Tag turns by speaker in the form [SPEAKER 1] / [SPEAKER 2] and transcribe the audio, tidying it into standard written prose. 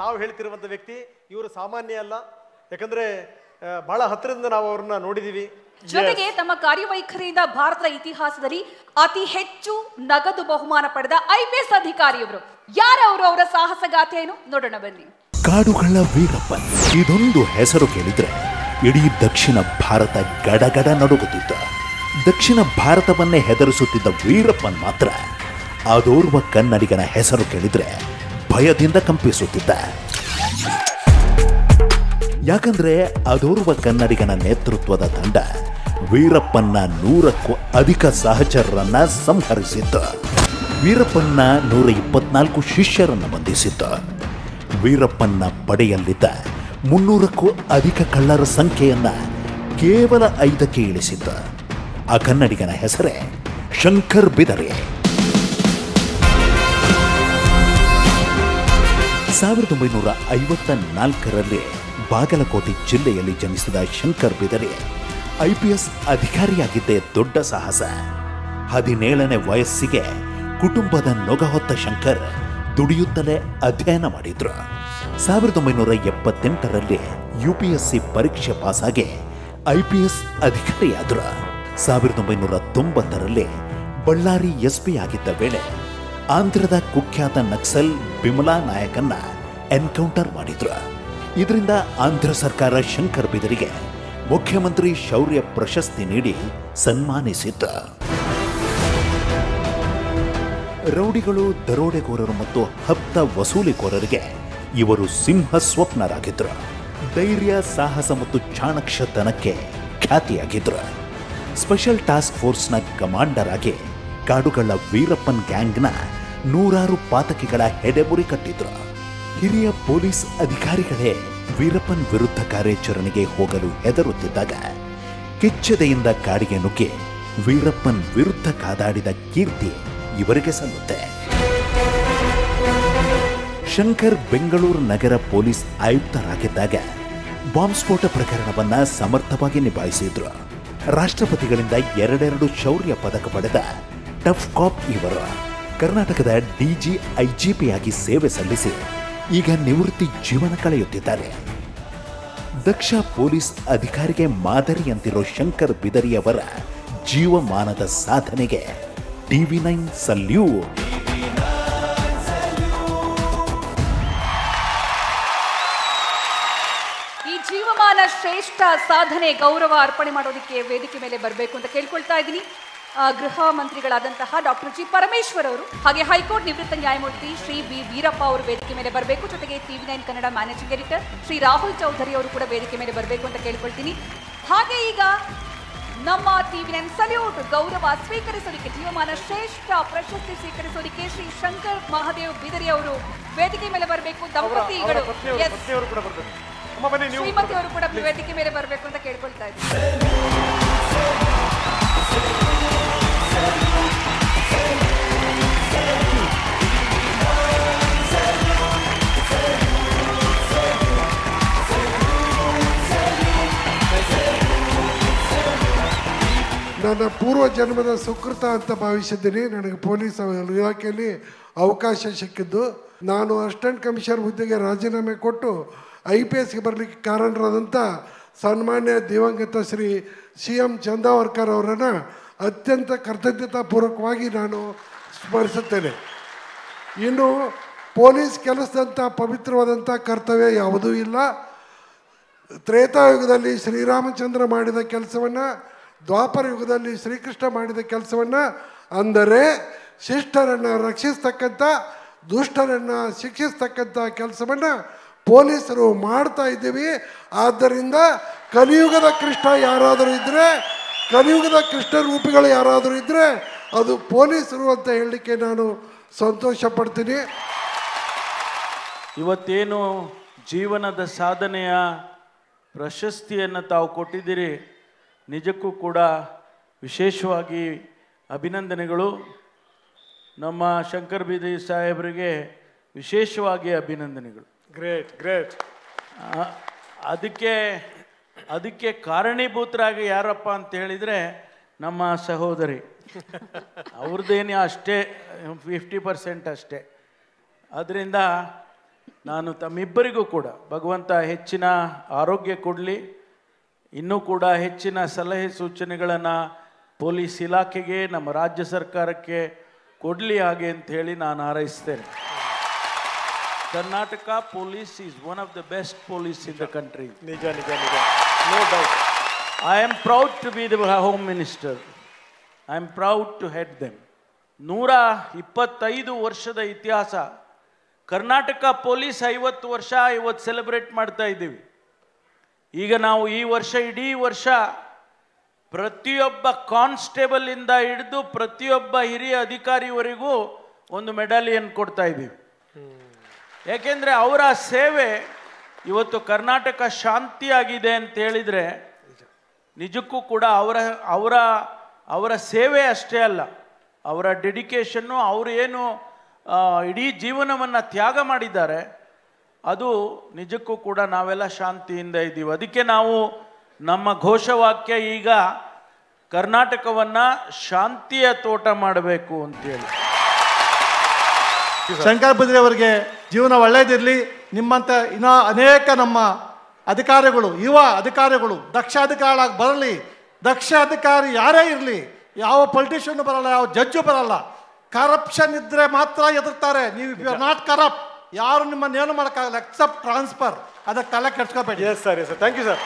[SPEAKER 1] ನಾವು ಹೇಳ್ತಿರುವಂಥ ವ್ಯಕ್ತಿ ಇವರು ಸಾಮಾನ್ಯ ಅಲ್ಲ. ಯಾಕಂದ್ರೆ ಬಹಳ ಹತ್ತಿರದಿಂದ ನಾವು ಅವ್ರನ್ನ ನೋಡಿದೀವಿ.
[SPEAKER 2] ಜೊತೆಗೆ ತಮ್ಮ ಕಾರ್ಯವೈಖರಿಯಿಂದ ಭಾರತದ ಇತಿಹಾಸದಲ್ಲಿ ಅತಿ ಹೆಚ್ಚು ನಗದು ಬಹುಮಾನ ಪಡೆದ IPS ಅಧಿಕಾರಿಯವರು ಯಾರವರು, ಅವರ ಸಾಹಸಗಾಥೆಯನ್ನು ನೋಡೋಣ ಬನ್ನಿ.
[SPEAKER 3] ಕಾಡುಗಳ ವೀರಪ್ಪನ್ ಇದೊಂದು ಹೆಸರು ಕೇಳಿದ್ರೆ ಇಡೀ ದಕ್ಷಿಣ ಭಾರತ ಗಡಗಡ ನಡುಗುತ್ತಿದ್ದ. ದಕ್ಷಿಣ ಭಾರತವನ್ನೇ ಹೆದರಿಸುತ್ತಿದ್ದ ವೀರಪ್ಪನ್ ಮಾತ್ರ ಅದೋರ್ವ ಕನ್ನಡಿಗನ ಹೆಸರು ಕೇಳಿದ್ರೆ ಭಯದಿಂದ ಕಂಪಿಸುತ್ತಿದ್ದ. ಯಾಕಂದ್ರೆ ಅದೋರ್ವ ಕನ್ನಡಿಗನ ನೇತೃತ್ವದ ತಂಡ ವೀರಪ್ಪನ್ನ 100ಕ್ಕೂ ಅಧಿಕ ಸಹಚರರನ್ನ ಸಂಹರಿಸಿತ್ತು. ವೀರಪ್ಪನ್ನ 124 ಶಿಷ್ಯರನ್ನ ಬಂಧಿಸಿತ್ತು. ವೀರಪ್ಪನ್ನ ಪಡೆಯಲ್ಲಿದ್ದ 300ಕ್ಕೂ ಅಧಿಕ ಕಳ್ಳರ ಸಂಖ್ಯೆಯನ್ನ ಕೇವಲ 5ಕ್ಕೆ ಇಳಿಸಿತ್ತು. ಆ ಕನ್ನಡಿಗನ ಹೆಸರೇ ಶಂಕರ್ ಬಿದರಿ. 1954ರಲ್ಲಿ ಬಾಗಲಕೋಟೆ ಜಿಲ್ಲೆಯಲ್ಲಿ ಜನಿಸಿದ ಶಂಕರ್ ಬಿದರಿ IPS ಅಧಿಕಾರಿಯಾಗಿದ್ದೇ ದೊಡ್ಡ ಸಾಹಸ. 17ನೇ ವಯಸ್ಸಿಗೆ ಕುಟುಂಬದ ನೊಗ ಹೊತ್ತ ಶಂಕರ್ ದುಡಿಯುತ್ತಲೇ ಅಧ್ಯಯನ ಮಾಡಿದ್ರು. 1978ರಲ್ಲಿ UPSC ಪರೀಕ್ಷೆ ಪಾಸಾಗಿ IPS ಅಧಿಕಾರಿಯಾದ್ರು. 1990ರಲ್ಲಿ ಬಳ್ಳಾರಿ SP ಆಗಿದ್ದ ವೇಳೆ ಆಂಧ್ರದ ಕುಖ್ಯಾತ ನಕ್ಸಲ್ ಬಿಮಲಾ ನಾಯಕನ್ನ ಎನ್ಕೌಂಟರ್ ಮಾಡಿದ್ರು. ಇದರಿಂದ ಆಂಧ್ರ ಸರ್ಕಾರ ಶಂಕರ್ ಬಿದರಿಗೆ ಮುಖ್ಯಮಂತ್ರಿ ಶೌರ್ಯ ಪ್ರಶಸ್ತಿ ನೀಡಿ ಸನ್ಮಾನಿಸಿತ್ತು. ರೌಡಿಗಳು, ದರೋಡೆಕೋರರು ಮತ್ತು ಹಪ್ತ ವಸೂಲಿಕೋರರಿಗೆ ಇವರು ಸಿಂಹ ಸ್ವಪ್ನರಾಗಿದ್ರು. ಧೈರ್ಯ, ಸಾಹಸ ಮತ್ತು ಚಾಣಕ್ಷತನಕ್ಕೆ ಖ್ಯಾತಿಯಾಗಿದ್ರು. ಸ್ಪೆಷಲ್ ಟಾಸ್ಕ್ ಫೋರ್ಸ್ನ ಕಮಾಂಡರ್ ಆಗಿ ಕಾಡುಗಳ ವೀರಪ್ಪನ್ ಗ್ಯಾಂಗ್ನ 100 ಪಾತಕಿಗಳ ಹೆಡೆಬುರಿ ಕಟ್ಟಿದ್ರು. ಹಿರಿಯ ಪೊಲೀಸ್ ಅಧಿಕಾರಿಗಳೇ ವೀರಪ್ಪನ್ ವಿರುದ್ಧ ಕಾರ್ಯಾಚರಣೆಗೆ ಹೋಗಲು ಹೆದರುತ್ತಿದ್ದಾಗ ಕಿಚ್ಚದೆಯಿಂದ ಕಾಡಿಗೆ ನುಗ್ಗಿ ವೀರಪ್ಪನ್ ವಿರುದ್ಧ ಕಾದಾಡಿದ ಕೀರ್ತಿ ಇವರಿಗೆ ಸಲ್ಲುತ್ತೆ. ಶಂಕರ್ ಬೆಂಗಳೂರು ನಗರ ಪೊಲೀಸ್ ಆಯುಕ್ತರಾಗಿದ್ದಾಗ ಬಾಂಬ್ ಸ್ಫೋಟ ಪ್ರಕರಣವನ್ನ ಸಮರ್ಥವಾಗಿ ನಿಭಾಯಿಸಿದ್ರು. ರಾಷ್ಟ್ರಪತಿಗಳಿಂದ 2 ಶೌರ್ಯ ಪದಕ ಪಡೆದ ಟಫ್ ಕಾಪ್ ಇವರು. ಕರ್ನಾಟಕದ DG IGP ಆಗಿ ಸೇವೆ ಸಲ್ಲಿಸಿ ಈಗ ನಿವೃತ್ತಿ ಜೀವನ ಕಳೆಯುತ್ತಿದ್ದಾರೆ. ದಕ್ಷ ಪೊಲೀಸ್ ಅಧಿಕಾರಿಗೆ ಮಾದರಿಯಂತಿರೋ ಶಂಕರ್ ಬಿದರಿಯವರ ಜೀವಮಾನದ ಸಾಧನೆಗೆ TV9 ಸಲ್ಯೂಟ್.
[SPEAKER 2] ಈ ಜೀವಮಾನ ಶ್ರೇಷ್ಠ ಸಾಧನೆ ಗೌರವ ಅರ್ಪಣೆ ಮಾಡೋದಕ್ಕೆ ವೇದಿಕೆ ಮೇಲೆ ಬರಬೇಕು ಅಂತ ಕೇಳ್ಕೊಳ್ತಾ ಇದ್ದೀನಿ. ಗೃಹ ಮಂತ್ರಿಗಳಾದಂತಹ ಡಾಕ್ಟರ್ G. ಪರಮೇಶ್ವರ್ ಅವರು, ಹಾಗೆ ಹೈಕೋರ್ಟ್ ನಿವೃತ್ತ ನ್ಯಾಯಮೂರ್ತಿ ಶ್ರೀ B. ವೀರಪ್ಪ ಅವರು ವೇದಿಕೆ ಮೇಲೆ ಬರಬೇಕು. ಜೊತೆಗೆ TV9 Kannada managing editor Shri Rahul Chaudhary ಅವರು ಕೂಡ ವೇದಿಕೆ ಮೇಲೆ ಬರಬೇಕು ಅಂತ ಕೇಳ್ಕೊಳ್ತೀನಿ. ಹಾಗೆ ಈಗ ನಮ್ಮ TV9 ಸಲ್ಯೂಟ್ ಗೌರವ ಸ್ವೀಕರಿಸೋದಕ್ಕೆ, ಜೀವಮಾನ ಶ್ರೇಷ್ಠ ಪ್ರಶಸ್ತಿ ಸ್ವೀಕರಿಸೋದಕ್ಕೆ ಶ್ರೀ ಶಂಕರ್ ಮಹಾದೇವ್ ಬಿದರಿ ಅವರು ವೇದಿಕೆ ಮೇಲೆ ಬರಬೇಕು. ದಂಪತಿಗಳು ಶ್ರೀಮತಿ ಅವರು ಕೂಡ ವೇದಿಕೆ ಮೇಲೆ ಬರಬೇಕು ಅಂತ ಕೇಳ್ಕೊಳ್ತಾ ಇದ್ದೀನಿ.
[SPEAKER 4] ನನ್ನ ಪೂರ್ವ ಜನ್ಮದ ಸುಕೃತ ಅಂತ ಭಾವಿಸಿದ್ದೀನಿ. ನನಗೆ ಪೊಲೀಸ್ ಇಲಾಖೆಯಲ್ಲಿ ಅವಕಾಶ ಸಿಕ್ಕಿದ್ದು. ನಾನು ಅಸಿಸ್ಟೆಂಟ್ ಕಮಿಷನರ್ ಹುದ್ದೆಗೆ ರಾಜೀನಾಮೆ ಕೊಟ್ಟು IPSಗೆ ಬರಲಿಕ್ಕೆ ಕಾರಣರಾದಂಥ ಸನ್ಮಾನ್ಯ ದಿವಂಗತ ಶ್ರೀ CM ಚಂದಾವರ್ಕರ್ ಅವರನ್ನು ಅತ್ಯಂತ ಕೃತಜ್ಞತಾಪೂರ್ವಕವಾಗಿ ನಾನು ಸ್ಮರಿಸುತ್ತೇನೆ. ಇನ್ನು ಪೊಲೀಸ್ ಕೆಲಸದಂಥ ಪವಿತ್ರವಾದಂಥ ಕರ್ತವ್ಯ ಯಾವುದೂ ಇಲ್ಲ. ತ್ರೇತಾಯುಗದಲ್ಲಿ ಶ್ರೀರಾಮಚಂದ್ರ ಮಾಡಿದ ಕೆಲಸವನ್ನು, ದ್ವಾಪರ ಯುಗದಲ್ಲಿ ಶ್ರೀಕೃಷ್ಣ ಮಾಡಿದ ಕೆಲಸವನ್ನು, ಅಂದರೆ ಶಿಷ್ಟರನ್ನು ರಕ್ಷಿಸ್ತಕ್ಕಂಥ, ದುಷ್ಟರನ್ನು ಶಿಕ್ಷಿಸ್ತಕ್ಕಂಥ ಕೆಲಸವನ್ನು ಪೊಲೀಸರು ಮಾಡ್ತಾ ಇದ್ದೀವಿ. ಆದ್ದರಿಂದ ಕಲಿಯುಗದ ಕೃಷ್ಣ ಯಾರಾದರೂ ಇದ್ದರೆ, ಕಲಿಯುಗದ ಕೃಷ್ಣ ರೂಪಿಗಳು ಯಾರಾದರೂ ಇದ್ದರೆ ಅದು ಪೊಲೀಸರು ಅಂತ ಹೇಳಲಿಕ್ಕೆ ನಾನು ಸಂತೋಷ ಪಡ್ತೀನಿ.
[SPEAKER 5] ಇವತ್ತೇನು ಜೀವನದ ಸಾಧನೆಯ ಪ್ರಶಸ್ತಿಯನ್ನು ತಾವು ಕೊಟ್ಟಿದ್ದೀರಿ, ನಿಜಕ್ಕೂ ಕೂಡ ವಿಶೇಷವಾಗಿ ಅಭಿನಂದನೆಗಳು. ನಮ್ಮ ಶಂಕರ್ ಬಿದರಿ ಸಾಹೇಬರಿಗೆ ವಿಶೇಷವಾಗಿ ಅಭಿನಂದನೆಗಳು.
[SPEAKER 1] Great great.
[SPEAKER 5] ಅದಕ್ಕೆ ಕಾರಣೀಭೂತರಾಗಿ ಯಾರಪ್ಪ ಅಂತ ಹೇಳಿದರೆ ನಮ್ಮ ಸಹೋದರಿ. ಅವ್ರದ್ದೇನೇ ಅಷ್ಟೇ 50% ಅಷ್ಟೇ. ಅದರಿಂದ ನಾನು ತಮ್ಮಿಬ್ಬರಿಗೂ ಕೂಡ ಭಗವಂತ ಹೆಚ್ಚಿನ ಆರೋಗ್ಯ ಕೊಡಲಿ, ಇನ್ನೂ ಕೂಡ ಹೆಚ್ಚಿನ ಸಲಹೆ ಸೂಚನೆಗಳನ್ನು ಪೊಲೀಸ್ ಇಲಾಖೆಗೆ, ನಮ್ಮ ರಾಜ್ಯ ಸರ್ಕಾರಕ್ಕೆ ಕೊಡಲಿ ಹಾಗೆ ಅಂತ ಹೇಳಿ ನಾನು ಹಾರೈಸ್ತೇನೆ. Karnataka police is one of the best police in the country.
[SPEAKER 1] ನಿಜ ನಿಜ ನಿಜ, no doubt.
[SPEAKER 5] I am proud to be the Home Minister. I am proud to head them. 125 ವರ್ಷದ ಇತಿಹಾಸ. ಕರ್ನಾಟಕ ಪೊಲೀಸ್ 50 ವರ್ಷ ಇವತ್ತು ಸೆಲೆಬ್ರೇಟ್ ಮಾಡ್ತಾ ಇದ್ದೀವಿ. ಈಗ ನಾವು ಈ ವರ್ಷ ಇಡೀ ವರ್ಷ ಪ್ರತಿಯೊಬ್ಬ ಕಾನ್ಸ್ಟೇಬಲ್ ಇಂದ ಹಿಡಿದು ಪ್ರತಿಯೊಬ್ಬ ಹಿರಿಯ ಅಧಿಕಾರಿವರೆಗೂ ಒಂದು ಮೆಡಾಲಿಯನ್ ಕೊಡ್ತಾ ಇದ್ದೀವಿ. ಯಾಕೆಂದರೆ ಅವರ ಸೇವೆ ಇವತ್ತು ಕರ್ನಾಟಕ ಶಾಂತಿಯಾಗಿದೆ ಅಂತ ಹೇಳಿದರೆ ನಿಜಕ್ಕೂ ಕೂಡ ಅವರ ಸೇವೆ ಅಷ್ಟೇ ಅಲ್ಲ, ಅವರ ಡೆಡಿಕೇಶನ್ನು, ಅವರು ಏನು ಇಡೀ ಜೀವನವನ್ನು ತ್ಯಾಗ ಮಾಡಿದ್ದಾರೆ, ಅದು ನಿಜಕ್ಕೂ ಕೂಡ ನಾವೆಲ್ಲ ಶಾಂತಿಯಿಂದ ಇದ್ದೀವಿ. ಅದಕ್ಕೆ ನಾವು ನಮ್ಮ ಘೋಷವಾಕ್ಯ ಈಗ ಕರ್ನಾಟಕವನ್ನು ಶಾಂತಿಯ ತೋಟ ಮಾಡಬೇಕು ಅಂತೇಳಿ.
[SPEAKER 6] ಶಂಕರ್ ಬಿದ್ರಿ ಅವರಿಗೆ ಜೀವನ ಒಳ್ಳೆಯದಿರಲಿ. ನಿಮ್ಮಂಥ ಇನ್ನೂ ಅನೇಕ ನಮ್ಮ ಅಧಿಕಾರಿಗಳು, ಯುವ ಅಧಿಕಾರಿಗಳು ದಕ್ಷ ಅಧಿಕಾರಿಗಳಾಗಿ ಬರಲಿ. ದಕ್ಷ ಅಧಿಕಾರಿ ಯಾರೇ ಇರಲಿ, ಯಾವ ಪೊಲಿಟಿಷಿಯನ್ ಬರಲ್ಲ, ಯಾವ ಜಡ್ಜು ಬರಲ್ಲ. ಕರಪ್ಷನ್ ಇದ್ದರೆ ಮಾತ್ರ ಎದುರ್ತಾರೆ. ನೀವು if you are not corrupt, ಯಾರು ನಿಮ್ಮನ್ನೇನು ಮಾಡೋಕ್ಕಾಗಲ್ಲ ಎಕ್ಸೆಪ್ಟ್ ಟ್ರಾನ್ಸ್ಫರ್. ಅದಕ್ಕೆ ತಲೆ ಕೆಡ್ಸ್ಕೋಬೇಡಿ.
[SPEAKER 1] Yes sir, yes sir, thank you sir.